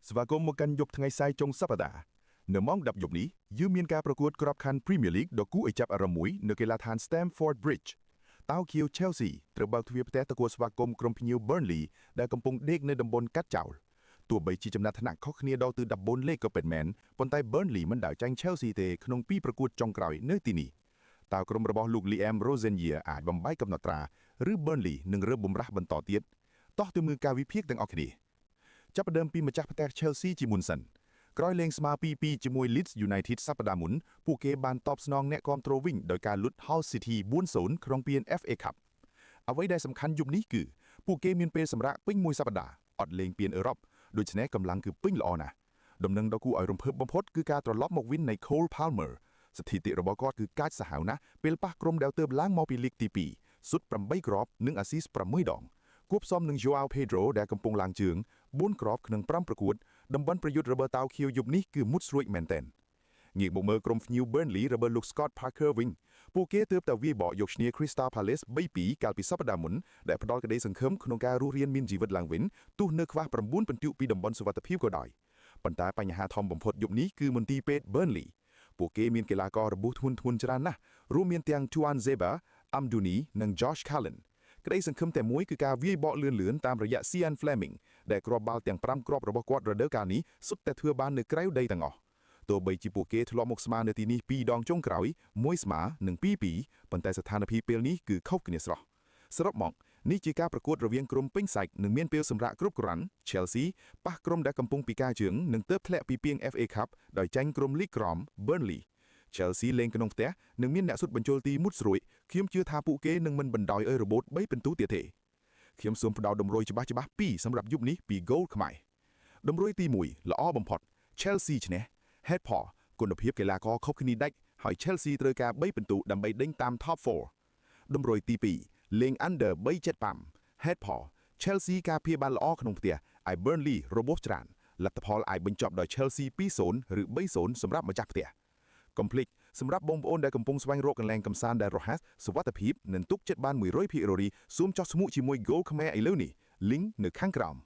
ស្វាគមន៍មកកាន់យប់ថ្ងៃសាយចុងសប្តាហ៍នៅម៉ោង10យប់នេះយើងមានការប្រកួតក្របខ័ណ្ឌ Premier League ដ៏គួរឲ្យចាប់អារម្មណ៍មួយនៅកីឡដ្ឋាន Stamford Bridge តៅខៀវ Chelsea ត្រូវបើកទ្វារផ្ទះទៅគួរស្វាគមន៍ក្រុមភ្ញៀវ Burnley ដែលកំពុងដេកនៅតំបន់កាត់ចោលទោះបីជាចំណាត់ថ្នាក់ខុសគ្នាដល់ទៅ14លេខក៏ពិតមែនប៉ុន្តែ Burnley មិនដាល់ចាញ់ Chelsea ទេក្នុងពីរប្រកួតចុងក្រោយនៅទីនេះតើក្រុមរបស់លោក Liam Rosenior អាចបំបែកកំណត់ត្រាឬ Burnley នឹងរើបំរាស់បន្តទៀតតោះទៅមើលការវិភាគទាំងអស់គ្នាចាប់ផ្ដើមពីម្ចាស់ផ្ទះ Chelsea ជាមុនសិនក្រោយលេងស្មើ 2-2 ជាមួយ Leeds United សប្តាហ៍មុនពួកគេបានតបស្នងអ្នកគាំទ្រវិញដោយការលុត Hull City 4-0 ក្នុងពាន FA Cup អ្វីដែលសំខាន់យប់នេះគឺពួកគេមានពេលសម្រាកពេញមួយសប្តាហ៍អត់លេងពានអឺរ៉ុបដូច្នេះកម្លាំងគឺពេញល្អណាស់ដំណឹងដ៏គួរឲ្យរំភើបបំផុតគឺការត្រឡប់មកវិញនៃ Cole Palmer ស្ថិតិរបស់គាត់គឺកាចសាហាវណាស់ពេលប៉ះក្រុមដែលទើបឡើងមកពីលីកទី2សុទ្ធ8គ្រាប់និងអាស៊ីស6ដងគួបផ្សំនឹង Joao Pedro ដែលកំពុងឡើងជើង4គ្រាប់ក្នុង5ប្រកួតតំបន់ប្រយុទ្ធរបស់តាវខៀវយប់នេះគឺមុតស្រួចមែនទែនងាកមកមើលក្រុមភ្ញៀវ Burnley របស់លោក Scott Parker វិញពួកគេទើបតែវាយបកយកឈ្នះ Crystal Palace 3-2 កាលពីសប្តាហ៍មុនដែលផ្ដល់ក្តីសង្ឃឹមក្នុងការរស់រានមានជីវិតឡើងវិញទោះនៅខ្វះ9ពិន្ទុពីតំបន់សុវត្ថិភាពក៏ដោយប៉ុន្តែបញ្ហាធំបំផុតយប់នេះគឺមន្ទីរពេទ្យ Burnley ពួកគេមានកីឡាកររបួសធ្ងន់ច្រើនណាស់រួមមានទាំង Tuan Zeba, Amdouni និង Josh Cullenក្តីសង្ឃឹមតែមួយគឺការវាយបកលឿនតាមរយៈ Ian Fleming ដែលគ្រាប់បាល់ទាំង5គ្រាប់របស់គាត់រដូវកាលនេះសុទ្ធតែធ្វើបាននៅក្រៅដីទាំងអស់ទោះបីជាពួកគេធ្លាប់មកស្មើនៅទីនេះ2ដងចុងក្រោយ1ស្មើនិង2-2ប៉ុន្តែស្ថានភាពពេលនេះគឺខុសគ្នាស្រស់សរុបមកនេះជាការប្រកួតរវាងក្រុមពេញសាច់និងមានពេលសម្រាប់គ្រប់គ្រាន់ Chelsea ប៉ះក្រុមដែលកំពុងពិការជើងនិងទើបធ្លាក់ពីពាន FA Cup ដោយចាញ់ក្រុមលីកក្រម Burnley Chelsea លេងក្នុងផ្ទះនិងមានអ្នកស៊ុតបញ្ចូលទីមុតស្រួយខ្ញុំជឿថាពួកគេនឹងមិនបណ្ដោយឲ្យរបូត3ពិន្ទុទៀតទេខ្ញុំសូមផ្ដល់តម្រុយច្បាស់2សម្រាប់យប់នេះពី Goal ខ្មែរតម្រុយទី1ល្អបំផុត Chelsea ឈ្នះ Head Paul គុណភាពកីឡាករខុសគ្នាដាច់ហើយ Chelsea ត្រូវការ3ពិន្ទុដើម្បីដេញតាម Top 4តម្រុយទី2លេង Under 3.75 Head Paul Chelsea ការពារបានល្អក្នុងផ្ទះហើយ Burnley របួសច្រើនលទ្ធផលអាចបញ្ចប់ដោយ Chelsea 2-0 ឬ 3-0 សម្រាប់ម្ចាស់ផ្ទះកុំភ្លេចសម្រាប់បងប្អូនដែលកំពុងស្វែងរកកន្លែងកម្សាន្តដែលរហ័សសុវត្ថិភាពនិងទុកចិត្តបាន 100% សូមចុះស្មុគជាមួយ Goal ខ្មែរឥឡូវនេះ link នៅខាងក្រោម